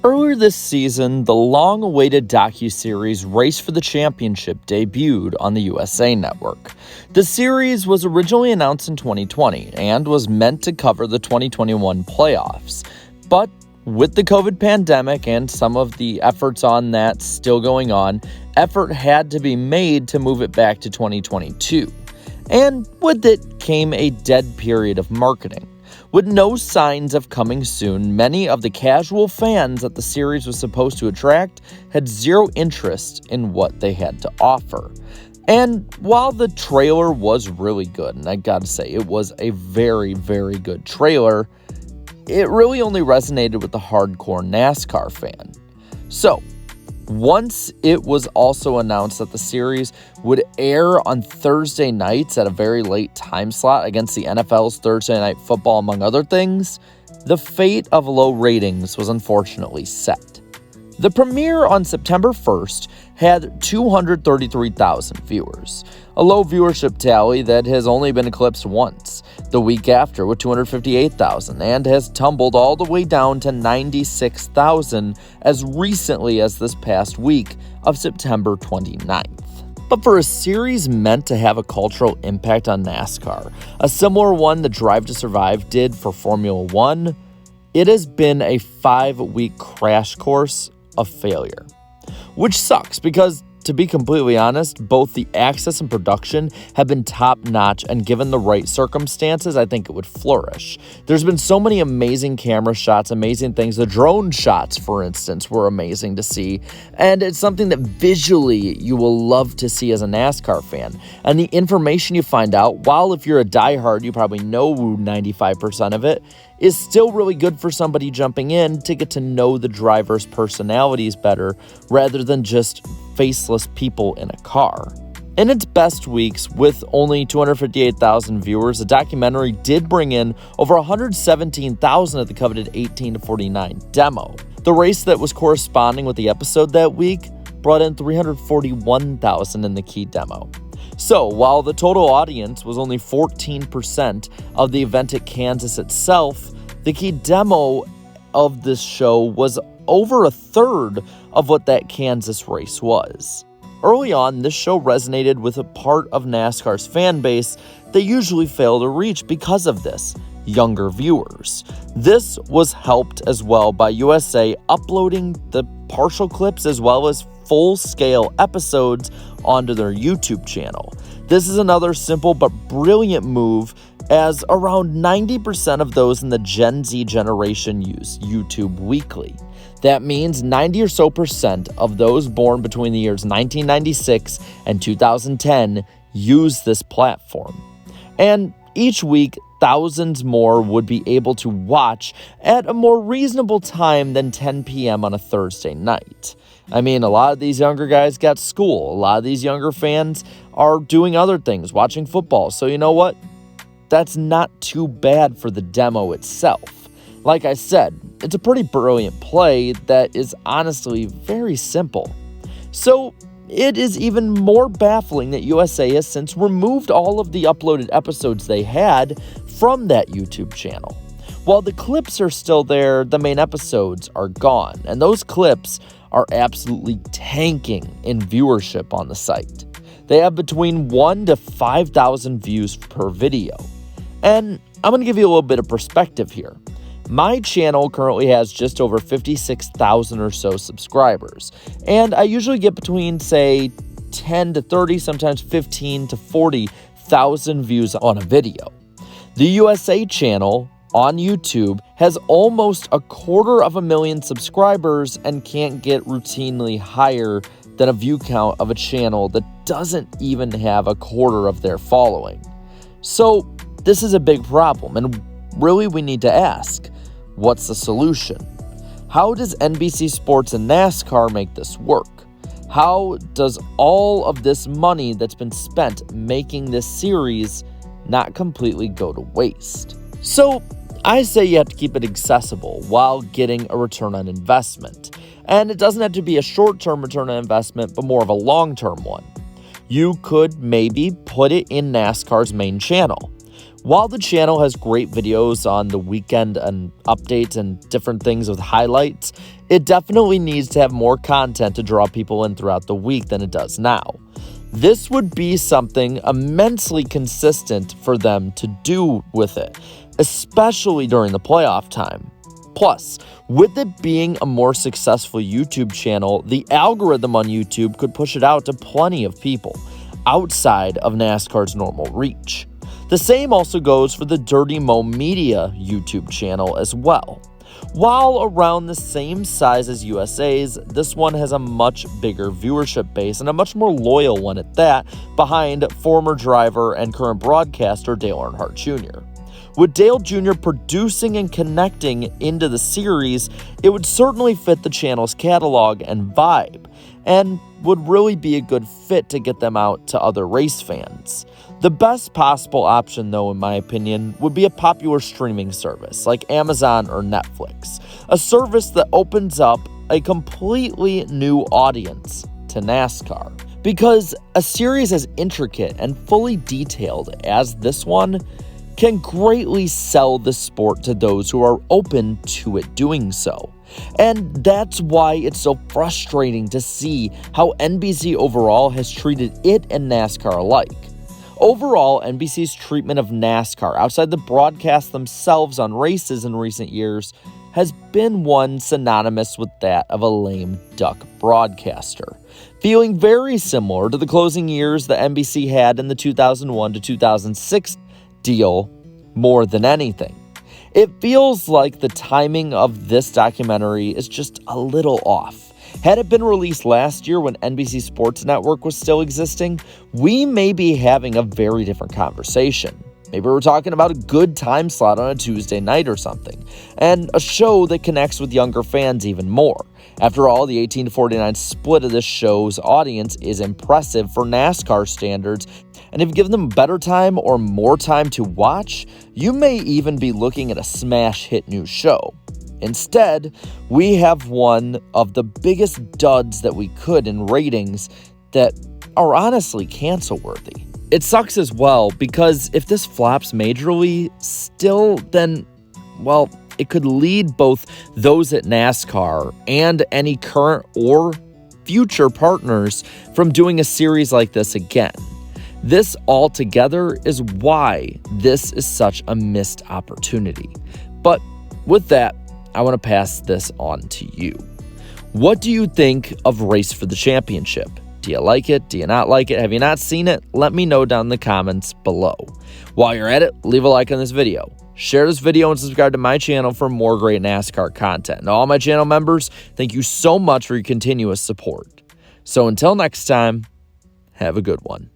Earlier this season, the long-awaited docu-series Race for the Championship debuted on the USA Network. The series was originally announced in 2020 and was meant to cover the 2021 playoffs. But with the COVID pandemic and some of the efforts on that still going on, effort had to be made to move it back to 2022. And with it came a dead period of marketing. With no signs of coming soon, many of the casual fans that the series was supposed to attract had zero interest in what they had to offer. And while the trailer was really good, and I gotta say, it was a very, very good trailer, it really only resonated with the hardcore NASCAR fan. So, once it was also announced that the series would air on Thursday nights at a very late time slot against the NFL's Thursday Night Football, among other things, the fate of low ratings was unfortunately set. The premiere on September 1st had 233,000 viewers, a low viewership tally that has only been eclipsed once, the week after with 258,000, and has tumbled all the way down to 96,000 as recently as this past week of September 29th. But for a series meant to have a cultural impact on NASCAR, a similar one the Drive to Survive did for Formula One, it has been a 5-week crash course of failure. Which sucks because, to be completely honest, both the access and production have been top-notch, and given the right circumstances, I think it would flourish. There's been so many amazing camera shots, amazing things. The drone shots, for instance, were amazing to see, and it's something that visually you will love to see as a NASCAR fan. And the information you find out, while if you're a diehard, you probably know 95% of it, is still really good for somebody jumping in to get to know the drivers' personalities better rather than just faceless people in a car. In its best weeks, with only 258,000 viewers, the documentary did bring in over 117,000 at the coveted 18 to 49 demo. The race that was corresponding with the episode that week brought in 341,000 in the key demo. So, while the total audience was only 14% of the event at Kansas itself, the key demo of this show was over a third of what that Kansas race was. Early on, this show resonated with a part of NASCAR's fan base they usually fail to reach because of this: younger viewers. This was helped as well by USA uploading the partial clips as well as full-scale episodes onto their YouTube channel. This is another simple but brilliant move, as around 90% of those in the Gen Z generation use YouTube weekly. That means 90 or so percent of those born between the years 1996 and 2010 use this platform. And each week, thousands more would be able to watch at a more reasonable time than 10 p.m. on a Thursday night. I mean, a lot of these younger guys got school. A lot of these younger fans are doing other things, watching football. So you know what? That's not too bad for the demo itself. Like I said, it's a pretty brilliant play that is honestly very simple. So it is even more baffling that USA has since removed all of the uploaded episodes they had from that YouTube channel. While the clips are still there, the main episodes are gone, and those clips are absolutely tanking in viewership on the site. They have between 1,000 to 5,000 views per video. And I'm going to give you a little bit of perspective here. My channel currently has just over 56,000 or so subscribers, and I usually get between, say, 10 to 30, sometimes 15 to 40,000 views on a video. The USA channel on YouTube has almost 250,000 subscribers and can't get routinely higher than a view count of a channel that doesn't even have a quarter of their following. So this is a big problem, and really we need to ask, what's the solution? How does NBC Sports and NASCAR make this work? How does all of this money that's been spent making this series not completely go to waste? So I say you have to keep it accessible while getting a return on investment. And it doesn't have to be a short-term return on investment, but more of a long-term one. You could maybe put it in NASCAR's main channel. While the channel has great videos on the weekend and updates and different things with highlights, it definitely needs to have more content to draw people in throughout the week than it does now. This would be something immensely consistent for them to do with it, especially during the playoff time. Plus, with it being a more successful YouTube channel, the algorithm on YouTube could push it out to plenty of people outside of NASCAR's normal reach. The same also goes for the Dirty Mo Media YouTube channel as well. While around the same size as USA's, this one has a much bigger viewership base and a much more loyal one at that, behind former driver and current broadcaster Dale Earnhardt Jr. With Dale Jr. producing and connecting into the series, it would certainly fit the channel's catalog and vibe, and would really be a good fit to get them out to other race fans. The best possible option, though, in my opinion, would be a popular streaming service like Amazon or Netflix, a service that opens up a completely new audience to NASCAR. Because a series as intricate and fully detailed as this one can greatly sell the sport to those who are open to it doing so. And that's why it's so frustrating to see how NBC overall has treated it and NASCAR alike. Overall, NBC's treatment of NASCAR outside the broadcasts themselves on races in recent years has been one synonymous with that of a lame duck broadcaster, feeling very similar to the closing years that NBC had in the 2001 to 2006 deal more than anything. It feels like the timing of this documentary is just a little off. Had it been released last year when NBC Sports Network was still existing, we may be having a very different conversation. Maybe we're talking about a good time slot on a Tuesday night or something, and a show that connects with younger fans even more. After all, the 18 to 49 split of this show's audience is impressive for NASCAR standards, and if you give them better time or more time to watch, you may even be looking at a smash hit new show. Instead, we have one of the biggest duds that we could in ratings that are honestly cancel-worthy. It sucks as well because if this flops majorly, still then, well, it could lead both those at NASCAR and any current or future partners from doing a series like this again. This altogether is why this is such a missed opportunity. But with that, I want to pass this on to you. What do you think of Race for the Championship? Do you like it? Do you not like it? Have you not seen it? Let me know down in the comments below. While you're at it, leave a like on this video. Share this video and subscribe to my channel for more great NASCAR content. And all my channel members, thank you so much for your continuous support. So until next time, have a good one.